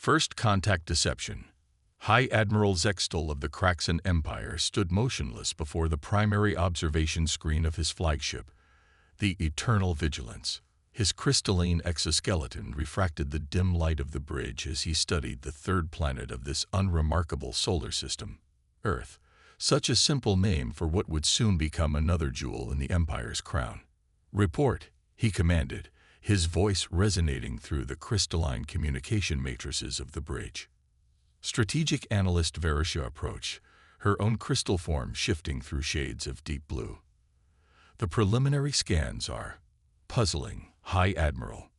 First contact deception. High Admiral Zextal of the Kraxan Empire stood motionless before the primary observation screen of his flagship, the Eternal Vigilance. His crystalline exoskeleton refracted the dim light of the bridge as he studied the third planet of this unremarkable solar system, Earth. Such a simple name for what would soon become another jewel in the Empire's crown. "Report," he commanded, his voice resonating through the crystalline communication matrices of the bridge. Strategic Analyst Verisha approached, her own crystal form shifting through shades of deep blue. "The preliminary scans are puzzling, High Admiral.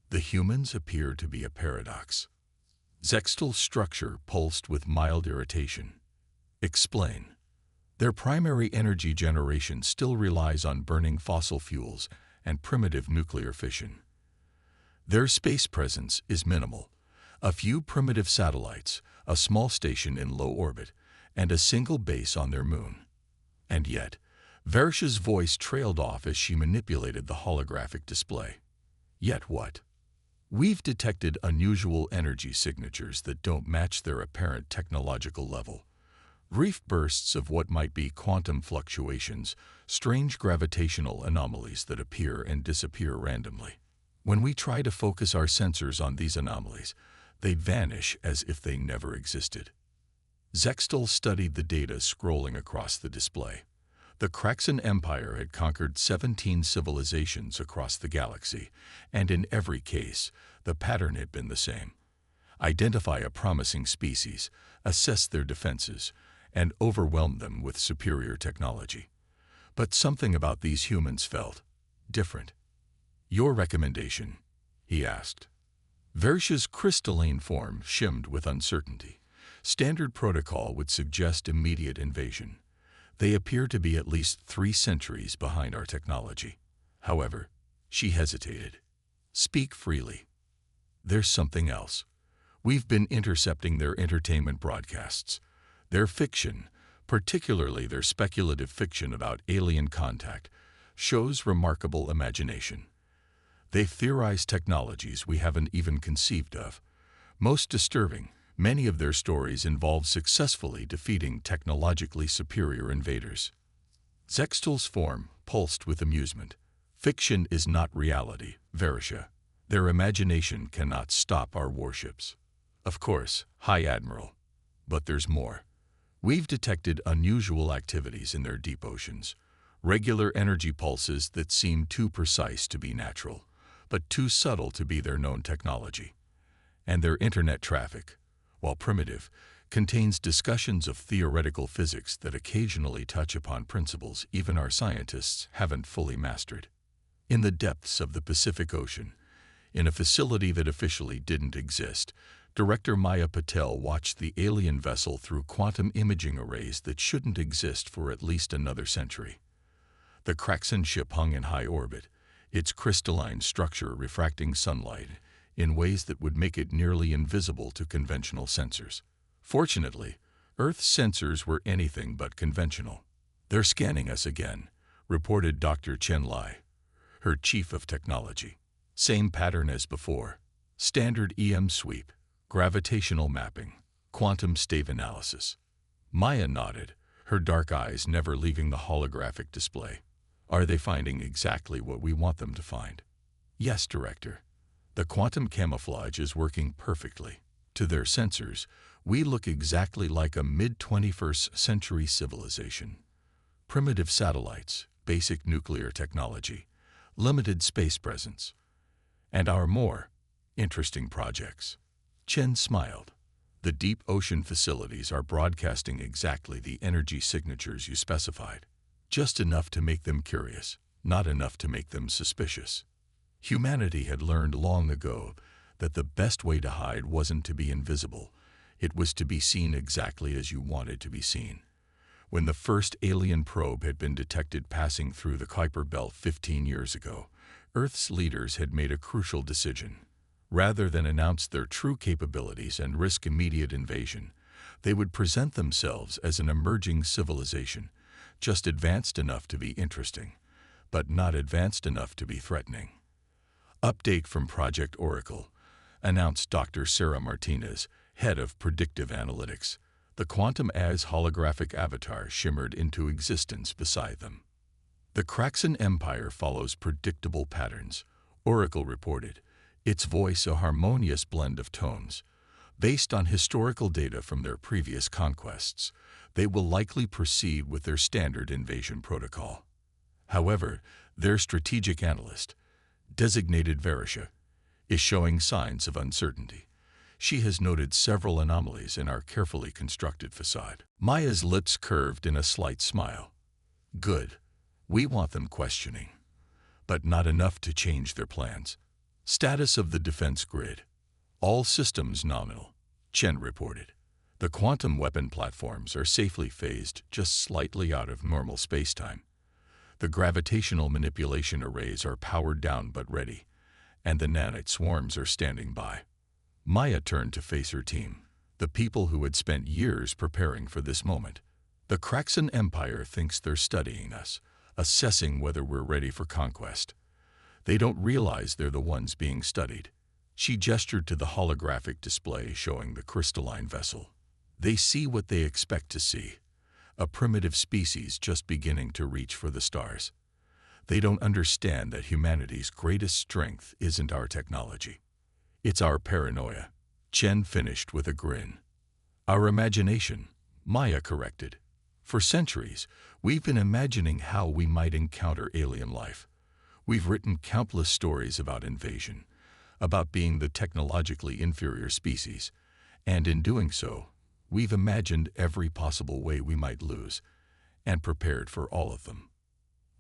The humans appear to be a paradox." Zextal's structure pulsed with mild irritation. "Explain." "Their primary energy generation still relies on burning fossil fuels and primitive nuclear fission. Their space presence is minimal. A few primitive satellites, a small station in low orbit, and a single base on their moon. And yet," Verisha's voice trailed off as she manipulated the holographic display. "Yet what? We've detected unusual energy signatures that don't match their apparent technological level. Brief bursts of what might be quantum fluctuations, strange gravitational anomalies that appear and disappear randomly. When we try to focus our sensors on these anomalies, they vanish as if they never existed." Zextal studied the data scrolling across the display. The Kraxan Empire had conquered 17 civilizations across the galaxy, and in every case, the pattern had been the same. Identify a promising species, assess their defenses, and overwhelm them with superior technology. But something about these humans felt different. "Your recommendation?" he asked. Verisha's crystalline form shimmed with uncertainty. "Standard protocol would suggest immediate invasion. They appear to be at least 3 centuries behind our technology. However," she hesitated. "Speak freely." "There's something else. We've been intercepting their entertainment broadcasts. Their fiction, particularly their speculative fiction about alien contact, shows remarkable imagination. They've theorized technologies we haven't even conceived of. Most disturbing, many of their stories involve successfully defeating technologically superior invaders." Zextal's form pulsed with amusement. "Fiction is not reality, Verisha. Their imagination cannot stop our warships." "Of course, High Admiral. But there's more. We've detected unusual activities in their deep oceans, regular energy pulses that seem too precise to be natural, but too subtle to be their known technology. And their internet traffic, while primitive, contains discussions of theoretical physics that occasionally touch upon principles even our scientists haven't fully mastered." In the depths of the Pacific Ocean, in a facility that officially didn't exist, Director Maya Patel watched the alien vessel through quantum imaging arrays that shouldn't exist for at least another century. The Kraxan ship hung in high orbit, its crystalline structure refracting sunlight in ways that would make it nearly invisible to conventional sensors. Fortunately, Earth's sensors were anything but conventional. "They're scanning us again," reported Dr. Chen Lai, her chief of technology. "Same pattern as before. Standard EM sweep, gravitational mapping, quantum state analysis." Maya nodded, her dark eyes never leaving the holographic display. "Are they finding exactly what we want them to find?" "Yes, Director. The quantum camouflage is working perfectly. To their sensors, we look exactly like a mid-21st century civilization. Primitive satellites, basic nuclear technology, limited space presence, and our more interesting projects." Chen smiled. "The deep ocean facilities are broadcasting exactly the energy signatures you specified. Just enough to make them curious, not enough to make them suspicious. Humanity had learned long ago that the best way to hide wasn't to be invisible, it was to be seen exactly as you wanted to be seen. When the first alien probe had been detected passing through the Kuiper Belt 15 years ago, Earth's leaders had made a crucial decision. Rather than announce their true capabilities and risk immediate invasion, they would present themselves as an emerging civilization, just advanced enough to be interesting, but not advanced enough to be threatening." Update from Project Oracle. announced Dr. Sarah Martinez, head of predictive analytics. The quantum as holographic avatar shimmered into existence beside them. The Kraxan Empire follows predictable patterns, Oracle reported, its voice a harmonious blend of tones. Based on historical data from their previous conquests, they will likely proceed with their standard invasion protocol. However, their strategic analyst, designated Verisha, is showing signs of uncertainty. She has noted several anomalies in our carefully constructed facade. Maya's lips curved in a slight smile. Good. We want them questioning, but not enough to change their plans. Status of the defense grid. All systems nominal, Chen reported. The quantum weapon platforms are safely phased just slightly out of normal spacetime. The gravitational manipulation arrays are powered down but ready, and the nanite swarms are standing by. Maya turned to face her team, the people who had spent years preparing for this moment. The Kraxan Empire thinks they're studying us, assessing whether we're ready for conquest. They don't realize they're the ones being studied. She gestured to the holographic display showing the crystalline vessel. They see what they expect to see, a primitive species just beginning to reach for the stars. They don't understand that humanity's greatest strength isn't our technology. It's our paranoia. Chen finished with a grin. Our imagination, Maya corrected. For centuries, we've been imagining how we might encounter alien life. We've written countless stories about invasion, about being the technologically inferior species, and in doing so, we've imagined every possible way we might lose, and prepared for all of them.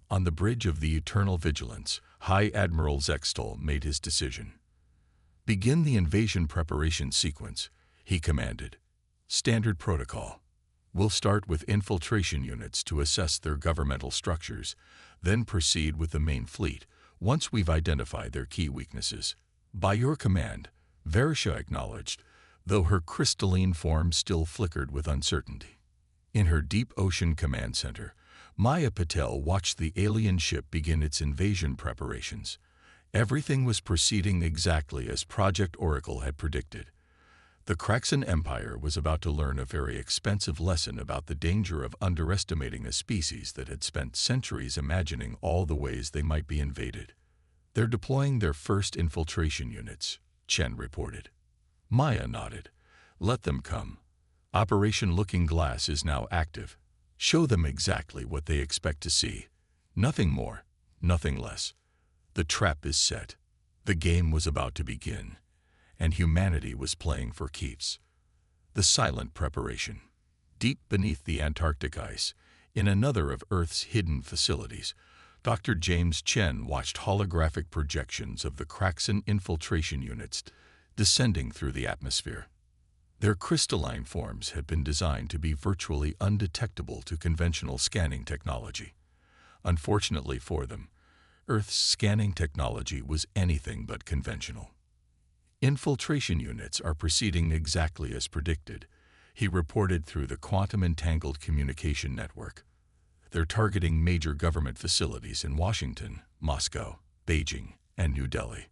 On the bridge of the Eternal Vigilance, High Admiral Zextol made his decision. Begin the invasion preparation sequence, he commanded. Standard protocol. We'll start with infiltration units to assess their governmental structures, then proceed with the main fleet once we've identified their key weaknesses. By your command, Verisha acknowledged, though her crystalline form still flickered with uncertainty. In her deep ocean command center, Maya Patel watched the alien ship begin its invasion preparations. Everything was proceeding exactly as Project Oracle had predicted. The Kraxan Empire was about to learn a very expensive lesson about the danger of underestimating a species that had spent centuries imagining all the ways they might be invaded. They're deploying their first infiltration units, Chen reported. Maya nodded. Let them come. Operation Looking Glass is now active. Show them exactly what they expect to see. Nothing more, nothing less. The trap is set. The game was about to begin, and humanity was playing for keeps. The silent preparation. Deep beneath the Antarctic ice, in another of Earth's hidden facilities, Dr. James Chen watched holographic projections of the Kraxan infiltration units descending through the atmosphere. Their crystalline forms had been designed to be virtually undetectable to conventional scanning technology. Unfortunately for them, Earth's scanning technology was anything but conventional. Infiltration units are proceeding exactly as predicted, he reported through the quantum entangled communication network. They're targeting major government facilities in Washington, Moscow, Beijing, and New Delhi.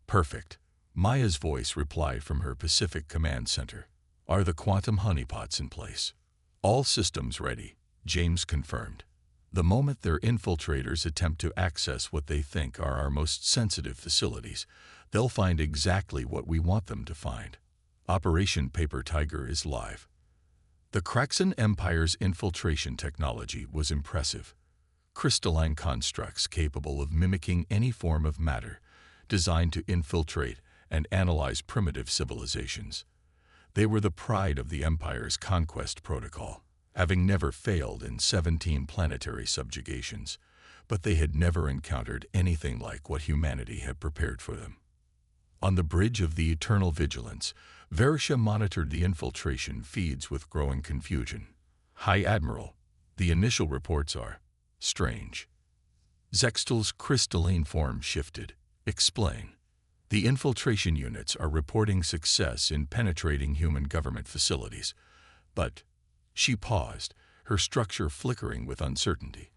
Perfect. Maya's voice replied from her Pacific Command Center. Are the quantum honeypots in place? All systems ready, James confirmed. The moment their infiltrators attempt to access what they think are our most sensitive facilities, they'll find exactly what we want them to find. Operation Paper Tiger is live. The Kraxan Empire's infiltration technology was impressive. Crystalline constructs capable of mimicking any form of matter, designed to infiltrate and analyze primitive civilizations. They were the pride of the Empire's conquest protocol, having never failed in 17 planetary subjugations, but they had never encountered anything like what humanity had prepared for them. On the bridge of the Eternal Vigilance, Verisha monitored the infiltration feeds with growing confusion. High Admiral, the initial reports are strange. Zextel's crystalline form shifted. Explain. The infiltration units are reporting success in penetrating human government facilities, but she paused, her structure flickering with uncertainty.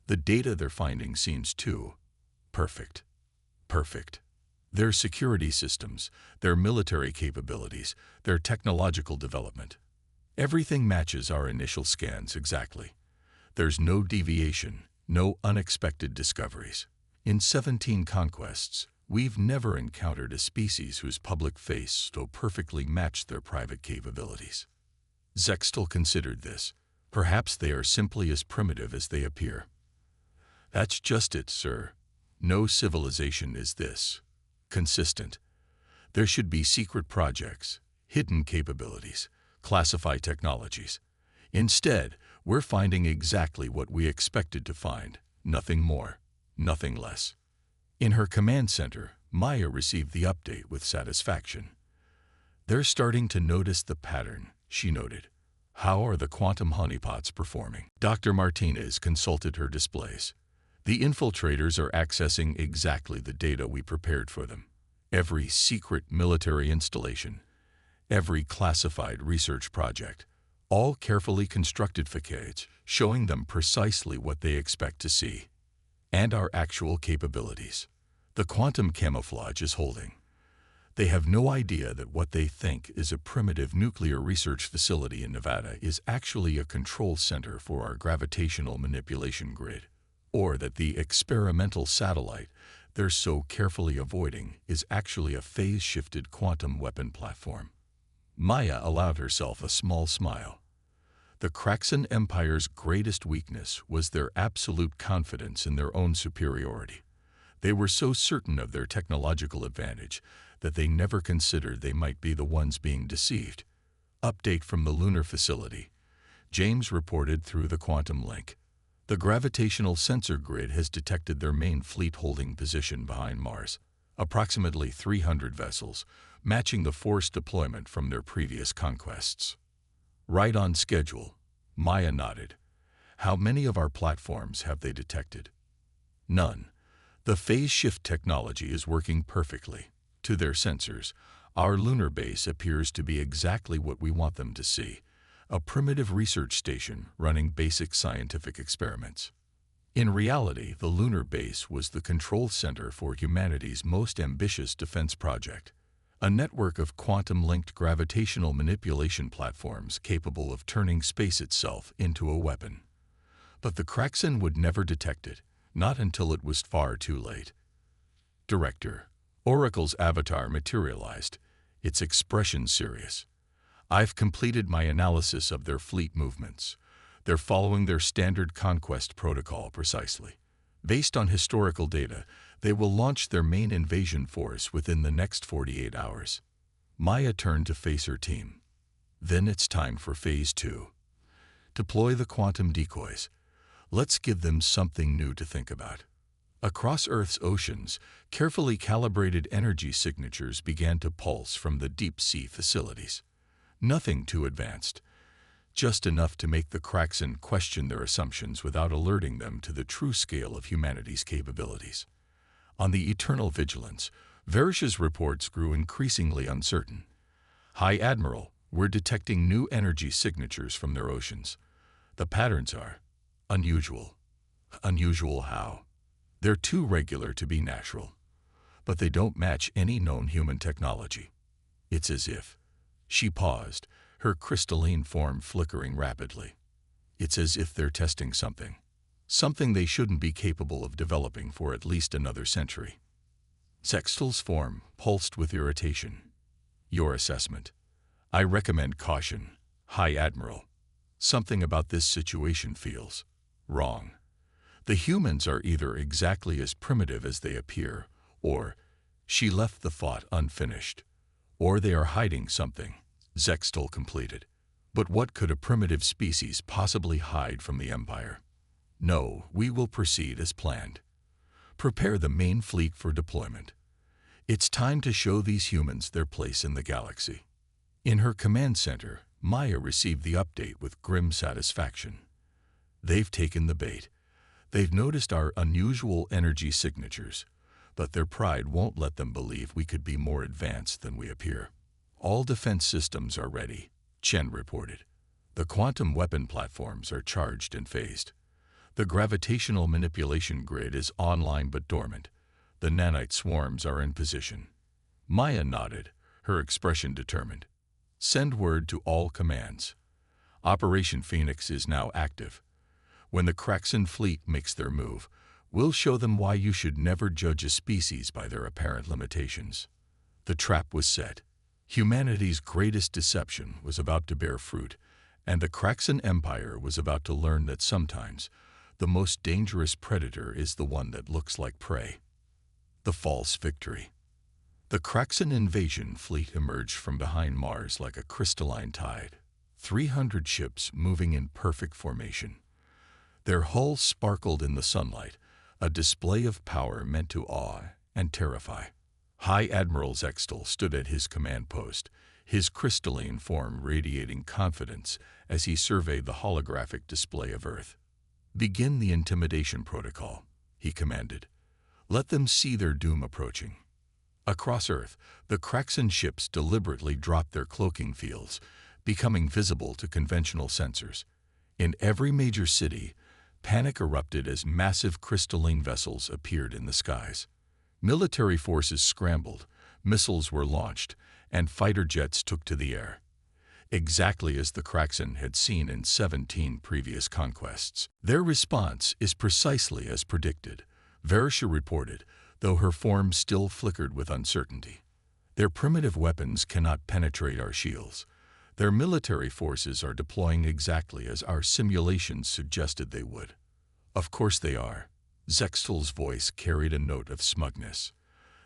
The data they're finding seems too perfect. Perfect. Their security systems, their military capabilities, their technological development. Everything matches our initial scans exactly. There's no deviation, no unexpected discoveries. In 17 conquests, we've never encountered a species whose public face so perfectly matched their private capabilities. Zextal considered this. Perhaps they are simply as primitive as they appear. That's just it, sir. No civilization is this consistent. There should be secret projects, hidden capabilities, classified technologies. Instead, we're finding exactly what we expected to find, nothing more, nothing less. In her command center, Maya received the update with satisfaction. They're starting to notice the pattern, she noted. How are the quantum honeypots performing? Dr. Martinez consulted her displays. The infiltrators are accessing exactly the data we prepared for them. Every secret military installation, every classified research project, all carefully constructed facades showing them precisely what they expect to see. And our actual capabilities. The quantum camouflage is holding. They have no idea that what they think is a primitive nuclear research facility in Nevada is actually a control center for our gravitational manipulation grid, or that the experimental satellite they're so carefully avoiding is actually a phase-shifted quantum weapon platform. Maya allowed herself a small smile. The Kraxan Empire's greatest weakness was their absolute confidence in their own superiority. They were so certain of their technological advantage that they never considered they might be the ones being deceived. Update from the lunar facility. James reported through the quantum link. The gravitational sensor grid has detected their main fleet holding position behind Mars, approximately 300 vessels, matching the forced deployment from their previous conquests. Right on schedule, Maya nodded. How many of our platforms have they detected? None. The phase shift technology is working perfectly. To their sensors, our lunar base appears to be exactly what we want them to see. A primitive research station running basic scientific experiments. In reality, the lunar base was the control center for humanity's most ambitious defense project, a network of quantum-linked gravitational manipulation platforms capable of turning space itself into a weapon. But the Kraxan would never detect it, not until it was far too late. Director, Oracle's avatar materialized, its expression serious. I've completed my analysis of their fleet movements. They're following their standard conquest protocol precisely. Based on historical data, they will launch their main invasion force within the next 48 hours. Maya turned to face her team. Then it's time for Phase 2. Deploy the quantum decoys. Let's give them something new to think about. Across Earth's oceans, carefully calibrated energy signatures began to pulse from the deep-sea facilities. Nothing too advanced, just enough to make the Kraxan question their assumptions without alerting them to the true scale of humanity's capabilities. On the eternal vigilance, Varish's reports grew increasingly uncertain. High Admiral, we're detecting new energy signatures from their oceans. The patterns are unusual. Unusual how? They're too regular to be natural, but they don't match any known human technology. It's as if. She paused, her crystalline form flickering rapidly. It's as if they're testing something they shouldn't be capable of developing for at least another century. Zextal's form pulsed with irritation. Your assessment. I recommend caution, High Admiral. Something about this situation feels wrong. The humans are either exactly as primitive as they appear, or she left the thought unfinished, or they are hiding something, Zextal completed. But what could a primitive species possibly hide from the Empire? No, we will proceed as planned. Prepare the main fleet for deployment. It's time to show these humans their place in the galaxy. In her command center, Maya received the update with grim satisfaction. They've taken the bait. They've noticed our unusual energy signatures, but their pride won't let them believe we could be more advanced than we appear. All defense systems are ready, Chen reported. The quantum weapon platforms are charged and phased. The gravitational manipulation grid is online but dormant. The nanite swarms are in position. Maya nodded, her expression determined. Send word to all commands. Operation Phoenix is now active. When the Kraxan fleet makes their move, we'll show them why you should never judge a species by their apparent limitations. The trap was set. Humanity's greatest deception was about to bear fruit, and the Kraxan Empire was about to learn that sometimes the most dangerous predator is the one that looks like prey. The false victory. The Kraxan invasion fleet emerged from behind Mars like a crystalline tide, 300 ships moving in perfect formation. Their hulls sparkled in the sunlight, a display of power meant to awe and terrify. High Admiral Zextal stood at his command post, his crystalline form radiating confidence as he surveyed the holographic display of Earth. "Begin the intimidation protocol," he commanded. "Let them see their doom approaching." Across Earth, the Kraxan ships deliberately dropped their cloaking fields, becoming visible to conventional sensors. In every major city, panic erupted as massive crystalline vessels appeared in the skies. Military forces scrambled, missiles were launched, and fighter jets took to the air. Exactly as the Kraxan had seen in 17 previous conquests. Their response is precisely as predicted, Verisha reported, though her form still flickered with uncertainty. Their primitive weapons cannot penetrate our shields. Their military forces are deploying exactly as our simulations suggested they would. Of course they are. Zextal's voice carried a note of smugness.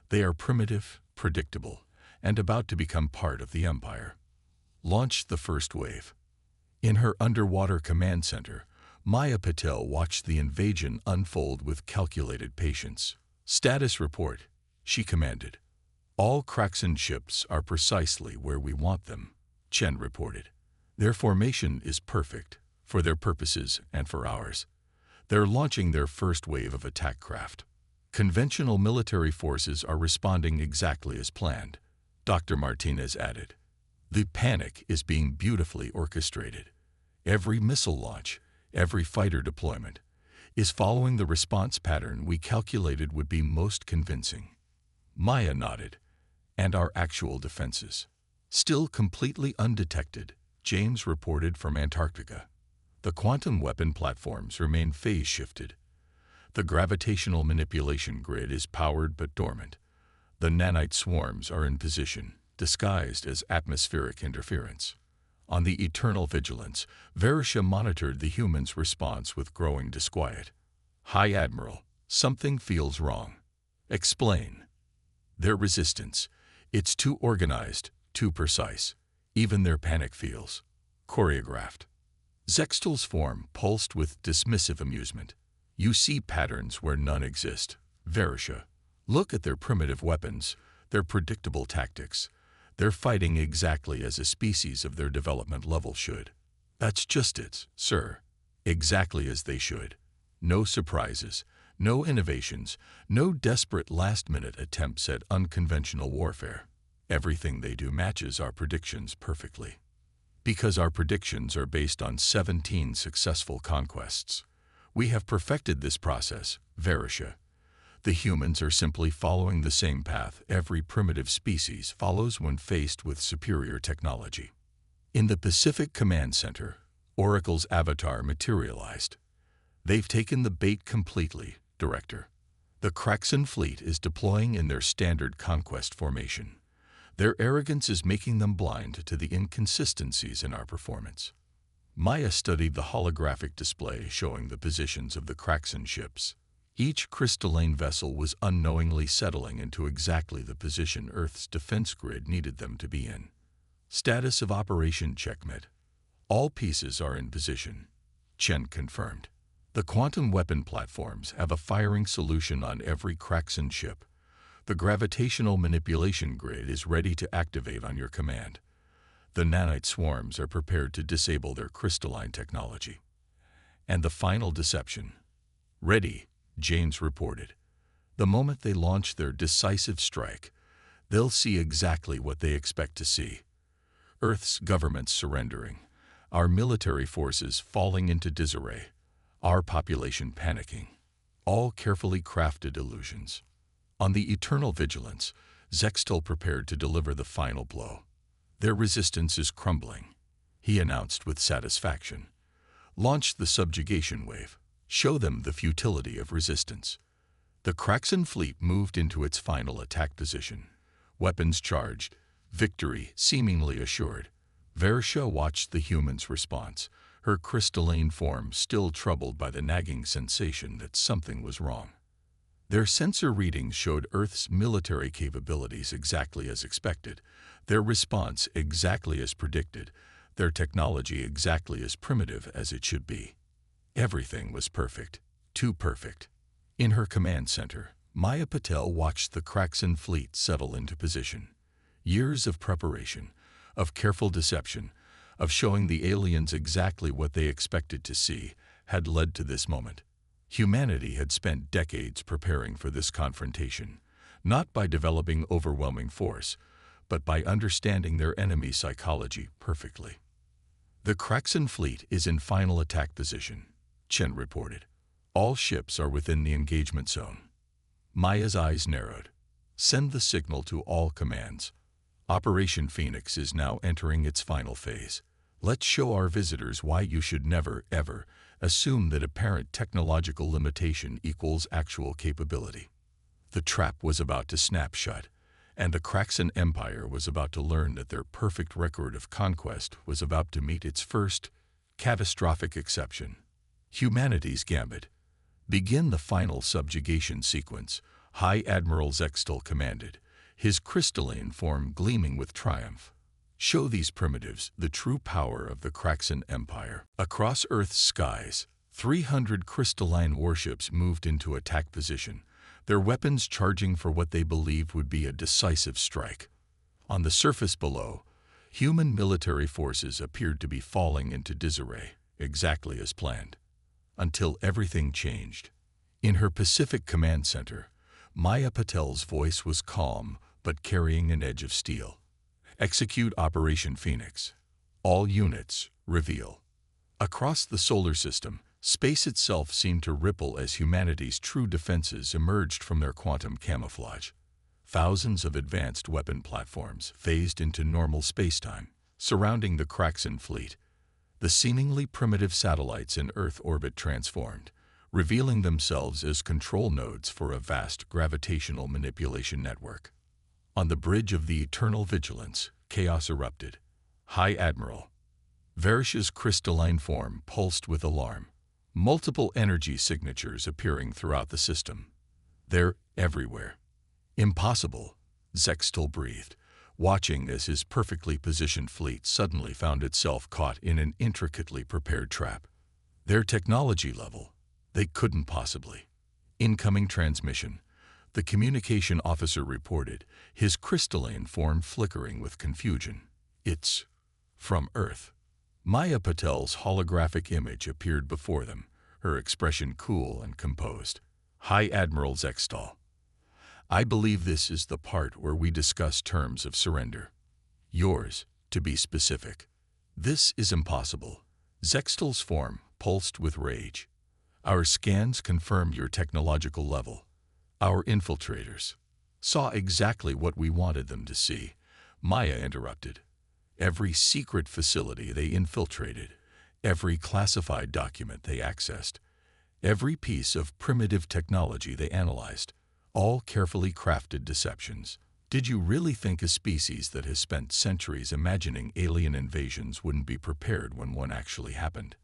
They are primitive, predictable, and about to become part of the Empire. Launch the first wave. In her underwater command center, Maya Patel watched the invasion unfold with calculated patience. "Status report," she commanded. "All Kraxan ships are precisely where we want them," Chen reported. "Their formation is perfect, for their purposes and for ours. They're launching their first wave of attack craft. Conventional military forces are responding exactly as planned," Dr. Martinez added. "The panic is being beautifully orchestrated. Every missile launch, every fighter deployment, is following the response pattern we calculated would be most convincing." Maya nodded. "And our actual defenses?" "Still completely undetected," James reported from Antarctica. "The quantum weapon platforms remain phase-shifted. The gravitational manipulation grid is powered but dormant. The nanite swarms are in position, disguised as atmospheric interference." On the eternal vigilance, Verisha monitored the humans' response with growing disquiet. "High Admiral, something feels wrong." "Explain." "Their resistance. It's too organized, too precise. Even their panic feels choreographed." Zextal's form pulsed with dismissive amusement. "You see patterns where none exist, Verisha. Look at their primitive weapons, their predictable tactics. They're fighting exactly as a species of their development level should." "That's just it, sir. Exactly as they should. No surprises, no innovations, no desperate last-minute attempts at unconventional warfare. Everything they do matches our predictions perfectly. Because our predictions are based on 17 successful conquests. We have perfected this process, Verisha. The humans are simply following the same path every primitive species follows when faced with superior technology." In the Pacific Command Center, Oracle's avatar materialized. "They've taken the bait completely, Director. The Kraxan fleet is deploying in their standard conquest formation. Their arrogance is making them blind to the inconsistencies in our performance." Maya studied the holographic display showing the positions of the Kraxan ships. Each crystalline vessel was unknowingly settling into exactly the position Earth's defense grid needed them to be in. "Status of Operation Checkmate. All pieces are in position," Chen confirmed. "The quantum weapon platforms have a firing solution on every Kraxan ship. The gravitational manipulation grid is ready to activate on your command. The nanite swarms are prepared to disable their crystalline technology." And the final deception. "Ready," James reported. "The moment they launch their decisive strike, they'll see exactly what they expect to see. Earth's government surrendering, our military forces falling into disarray, our population panicking. All carefully crafted illusions. On the eternal vigilance, Zextal prepared to deliver the final blow. Their resistance is crumbling, he announced with satisfaction. Launch the subjugation wave. Show them the futility of resistance. The Kraxan fleet moved into its final attack position. Weapons charged, victory seemingly assured. Versha watched the humans' response, her crystalline form still troubled by the nagging sensation that something was wrong. Their sensor readings showed Earth's military capabilities exactly as expected, their response exactly as predicted, their technology exactly as primitive as it should be. Everything was perfect, too perfect. In her command center, Maya Patel watched the Kraxan fleet settle into position. Years of preparation, of careful deception, of showing the aliens exactly what they expected to see, had led to this moment. Humanity had spent decades preparing for this confrontation, not by developing overwhelming force, but by understanding their enemy's psychology perfectly. The Kraxan fleet is in final attack position, Chen reported. All ships are within the engagement zone. Maya's eyes narrowed. Send the signal to all commands. Operation Phoenix is now entering its final phase. Let's show our visitors why you should never, ever, assume that apparent technological limitation equals actual capability. The trap was about to snap shut, and the Kraxan Empire was about to learn that their perfect record of conquest was about to meet its first, catastrophic exception. Humanity's gambit. Begin the final subjugation sequence, High Admiral Zextal commanded, his crystalline form gleaming with triumph. Show these primitives the true power of the Kraxan Empire. Across Earth's skies, 300 crystalline warships moved into attack position, their weapons charging for what they believed would be a decisive strike. On the surface below, human military forces appeared to be falling into disarray, exactly as planned. Until everything changed. In her Pacific Command Center, Maya Patel's voice was calm but carrying an edge of steel. Execute Operation Phoenix. All units, reveal. Across the solar system, space itself seemed to ripple as humanity's true defenses emerged from their quantum camouflage. Thousands of advanced weapon platforms phased into normal spacetime, surrounding the Kraxan fleet. The seemingly primitive satellites in Earth orbit transformed, revealing themselves as control nodes for a vast gravitational manipulation network. On the bridge of the eternal vigilance, chaos erupted. High Admiral. Versha's crystalline form pulsed with alarm, multiple energy signatures appearing throughout the system. They're everywhere. Impossible, Zextal breathed, watching as his perfectly positioned fleet suddenly found itself caught in an intricately prepared trap. Their technology level, they couldn't possibly. Incoming transmission, the communication officer reported, his crystalline form flickering with confusion. It's from Earth. Maya Patel's holographic image appeared before them, her expression cool and composed. High Admiral Zextal. I believe this is the part where we discuss terms of surrender. Yours, to be specific. This is impossible. Zextal's form pulsed with rage. Our scans confirm your technological level. Our infiltrators saw exactly what we wanted them to see. Maya interrupted. Every secret facility they infiltrated, every classified document they accessed, every piece of primitive technology they analyzed, all carefully crafted deceptions. Did you really think a species that has spent centuries imagining alien invasions wouldn't be prepared when one actually happened?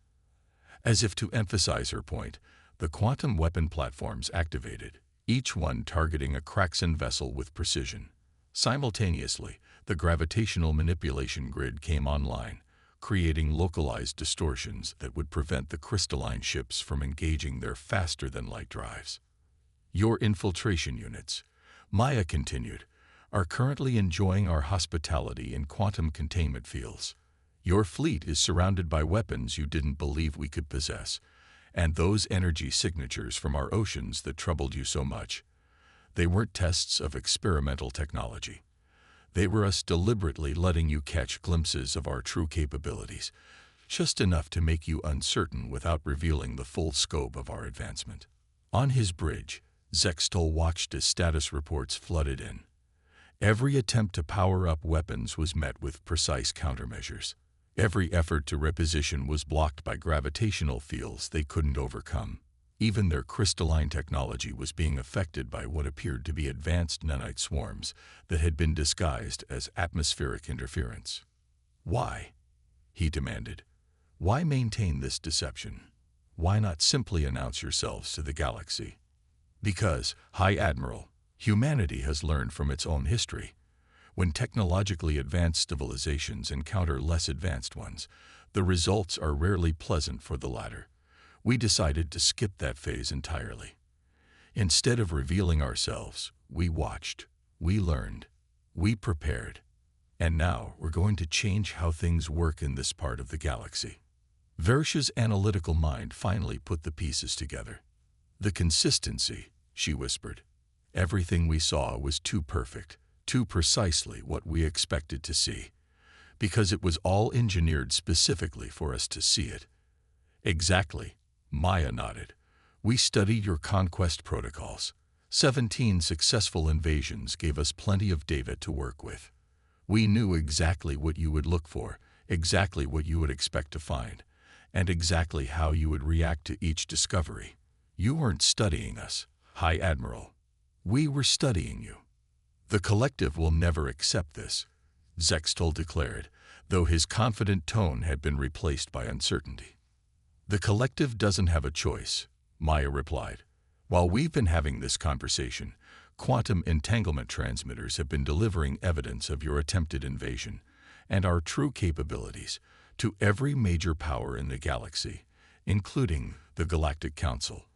As if to emphasize her point, the quantum weapon platforms activated, each one targeting a Kraxan vessel with precision. Simultaneously, the gravitational manipulation grid came online, creating localized distortions that would prevent the crystalline ships from engaging their faster-than-light drives. Your infiltration units, Maya continued, are currently enjoying our hospitality in quantum containment fields. Your fleet is surrounded by weapons you didn't believe we could possess, and those energy signatures from our oceans that troubled you so much. They weren't tests of experimental technology. They were us deliberately letting you catch glimpses of our true capabilities, just enough to make you uncertain without revealing the full scope of our advancement. On his bridge, Zextol watched as status reports flooded in. Every attempt to power up weapons was met with precise countermeasures. Every effort to reposition was blocked by gravitational fields they couldn't overcome. Even their crystalline technology was being affected by what appeared to be advanced nanite swarms that had been disguised as atmospheric interference. Why? He demanded. Why maintain this deception? Why not simply announce yourselves to the galaxy? Because, High Admiral, humanity has learned from its own history. When technologically advanced civilizations encounter less advanced ones, the results are rarely pleasant for the latter. We decided to skip that phase entirely. Instead of revealing ourselves, we watched, we learned, we prepared. And now we're going to change how things work in this part of the galaxy. Versha's analytical mind finally put the pieces together. The consistency, she whispered. Everything we saw was too perfect, too precisely what we expected to see, because it was all engineered specifically for us to see it. Exactly, Maya nodded. We studied your conquest protocols. 17 successful invasions gave us plenty of data to work with. We knew exactly what you would look for, exactly what you would expect to find, and exactly how you would react to each discovery. You weren't studying us, High Admiral. We were studying you. The collective will never accept this, Zextol declared, though his confident tone had been replaced by uncertainty. The collective doesn't have a choice, Maya replied. While we've been having this conversation, quantum entanglement transmitters have been delivering evidence of your attempted invasion and our true capabilities to every major power in the galaxy, including the Galactic Council.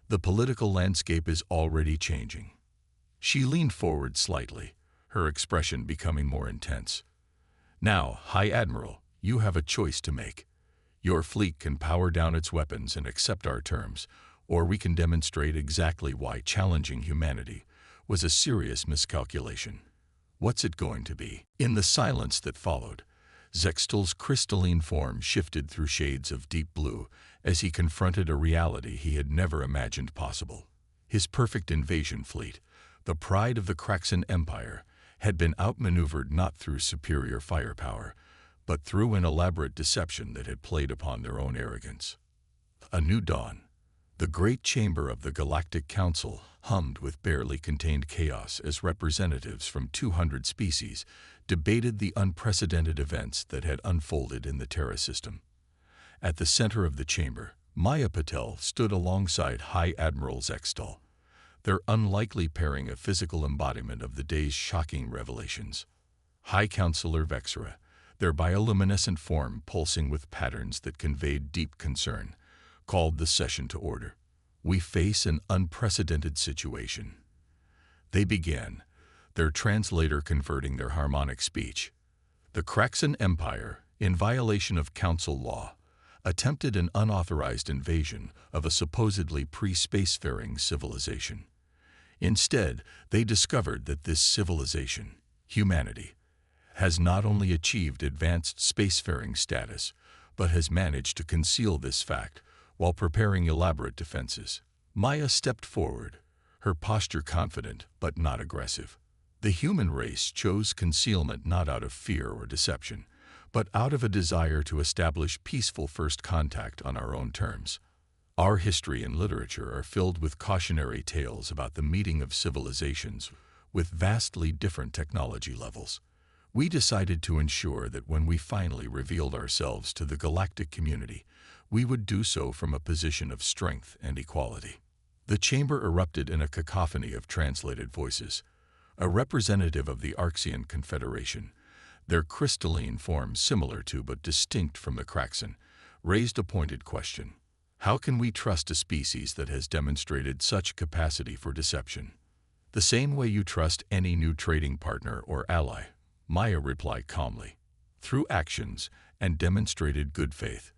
The political landscape is already changing. She leaned forward slightly, her expression becoming more intense. Now, High Admiral, you have a choice to make. Your fleet can power down its weapons and accept our terms, or we can demonstrate exactly why challenging humanity was a serious miscalculation. What's it going to be? In the silence that followed, Zextol's crystalline form shifted through shades of deep blue as he confronted a reality he had never imagined possible. His perfect invasion fleet, the pride of the Kraxan Empire, had been outmaneuvered not through superior firepower, but through an elaborate deception that had played upon their own arrogance. A new dawn. The great chamber of the Galactic Council hummed with barely contained chaos as representatives from 200 species debated the unprecedented events that had unfolded in the Terra system. At the center of the chamber, Maya Patel stood alongside High Admiral Zextol, their unlikely pairing a physical embodiment of the day's shocking revelations. High Counselor Vexera, their bioluminescent form pulsing with patterns that conveyed deep concern, called the session to order. We face an unprecedented situation. They began, their translator converting their harmonic speech. The Kraxan Empire, in violation of council law, attempted an unauthorized invasion of a supposedly pre-spacefaring civilization. Instead, they discovered that this civilization, humanity, has not only achieved advanced spacefaring status, but has managed to conceal this fact while preparing elaborate defenses. Maya stepped forward, her posture confident but not aggressive. The human race chose concealment not out of fear or deception, but out of a desire to establish peaceful first contact on our own terms. Our history and literature are filled with cautionary tales about the meeting of civilizations with vastly different technology levels. We decided to ensure that when we finally revealed ourselves to the galactic community, we would do so from a position of strength and equality. The chamber erupted in a cacophony of translated voices. A representative of the Arxian Confederation, their crystalline form similar to but distinct from the Kraxan, raised a pointed question. How can we trust a species that has demonstrated such capacity for deception? The same way you trust any new trading partner or ally, Maya replied calmly. Through actions and demonstrated good faith.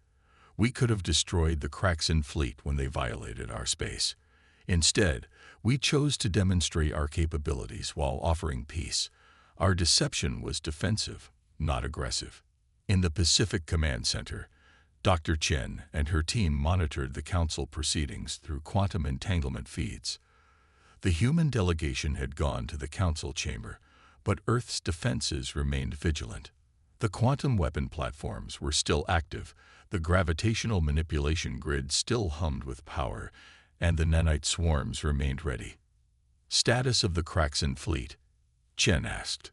We could have destroyed the Kraxan fleet when they violated our space. Instead, we chose to demonstrate our capabilities while offering peace. Our deception was defensive, not aggressive. In the Pacific Command Center, Dr. Chen and her team monitored the Council proceedings through quantum entanglement feeds. The human delegation had gone to the council chamber, but Earth's defenses remained vigilant. The quantum weapon platforms were still active, the gravitational manipulation grid still hummed with power, and the nanite swarms remained ready. Status of the Kraxan fleet? Chen asked.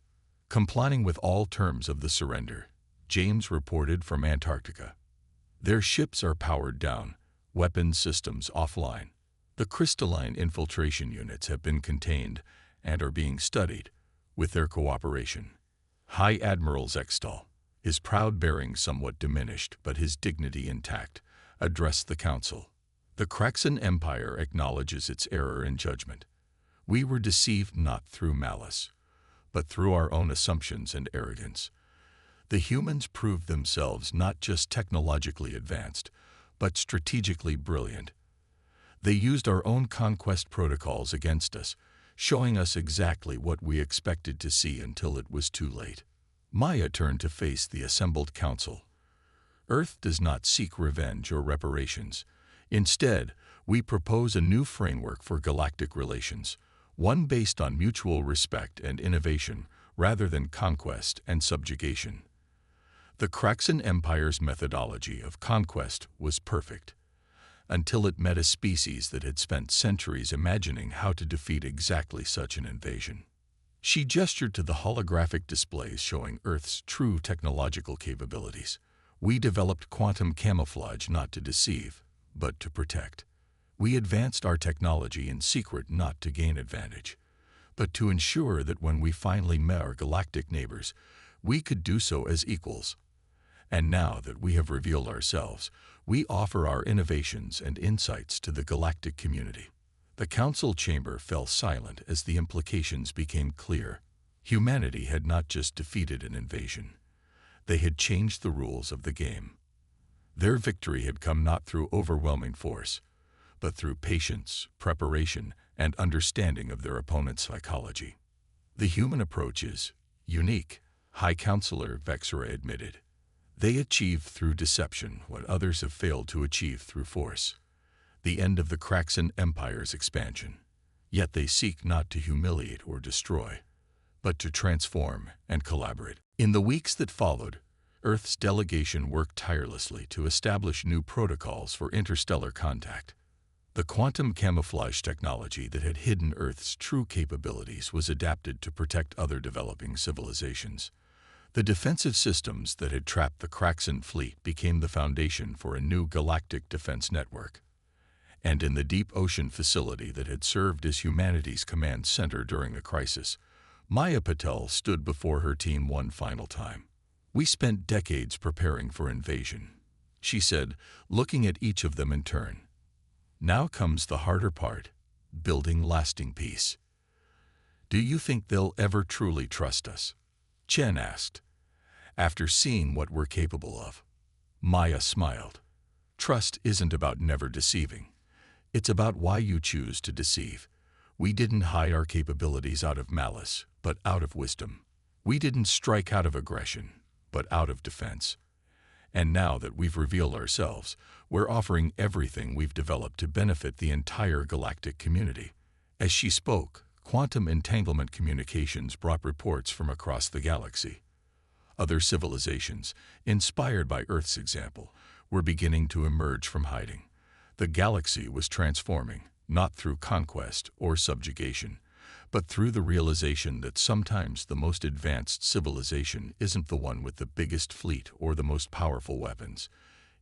Complying with all terms of the surrender, James reported from Antarctica. Their ships are powered down, weapons systems offline. The crystalline infiltration units have been contained and are being studied with their cooperation. High Admiral Zextal, his proud bearing somewhat diminished but his dignity intact, addressed the council. The Kraxan Empire acknowledges its error in judgment. We were deceived not through malice, but through our own assumptions and arrogance. The humans proved themselves not just technologically advanced, but strategically brilliant. They used our own conquest protocols against us, showing us exactly what we expected to see until it was too late. Maya turned to face the assembled council. Earth does not seek revenge or reparations. Instead, we propose a new framework for galactic relations, one based on mutual respect and innovation rather than conquest and subjugation. The Kraxan Empire's methodology of conquest was perfect, until it met a species that had spent centuries imagining how to defeat exactly such an invasion. She gestured to the holographic displays showing Earth's true technological capabilities. We developed quantum camouflage not to deceive, but to protect. We advanced our technology in secret not to gain advantage, but to ensure that when we finally met our galactic neighbors, we could do so as equals. And now that we have revealed ourselves, we offer our innovations and insights to the galactic community. The council chamber fell silent as the implications became clear. Humanity had not just defeated an invasion. They had changed the rules of the game. Their victory had come not through overwhelming force, but through patience, preparation, and understanding of their opponent's psychology. The human approach is unique, High Counselor Vexera admitted. They achieved through deception what others have failed to achieve through force. The end of the Kraxan Empire's expansion. Yet they seek not to humiliate or destroy, but to transform and collaborate. In the weeks that followed, Earth's delegation worked tirelessly to establish new protocols for interstellar contact. The quantum camouflage technology that had hidden Earth's true capabilities was adapted to protect other developing civilizations. The defensive systems that had trapped the Kraxan fleet became the foundation for a new galactic defense network. And in the deep ocean facility that had served as humanity's command center during the crisis, Maya Patel stood before her team one final time. We spent decades preparing for invasion, she said, looking at each of them in turn. Now comes the harder part, building lasting peace. Do you think they'll ever truly trust us? Chen asked. After seeing what we're capable of. Maya smiled. Trust isn't about never deceiving. It's about why you choose to deceive. We didn't hide our capabilities out of malice, but out of wisdom. We didn't strike out of aggression, but out of defense. And now that we've revealed ourselves, we're offering everything we've developed to benefit the entire galactic community. As she spoke, quantum entanglement communications brought reports from across the galaxy. Other civilizations, inspired by Earth's example, were beginning to emerge from hiding. The galaxy was transforming, not through conquest or subjugation, but through the realization that sometimes the most advanced civilization isn't the one with the biggest fleet or the most powerful weapons.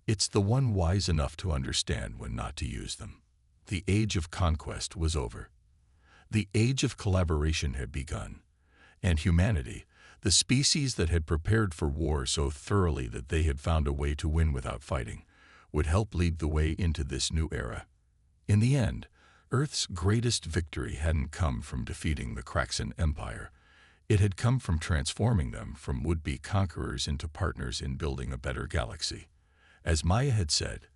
It's the one wise enough to understand when not to use them. The age of conquest was over. The age of collaboration had begun, and humanity, the species that had prepared for war so thoroughly that they had found a way to win without fighting, would help lead the way into this new era. In the end, Earth's greatest victory hadn't come from defeating the Kraxan Empire. It had come from transforming them from would-be conquerors into partners in building a better galaxy. As Maya had said,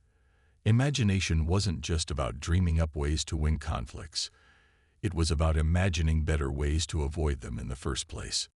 imagination wasn't just about dreaming up ways to win conflicts. It was about imagining better ways to avoid them in the first place.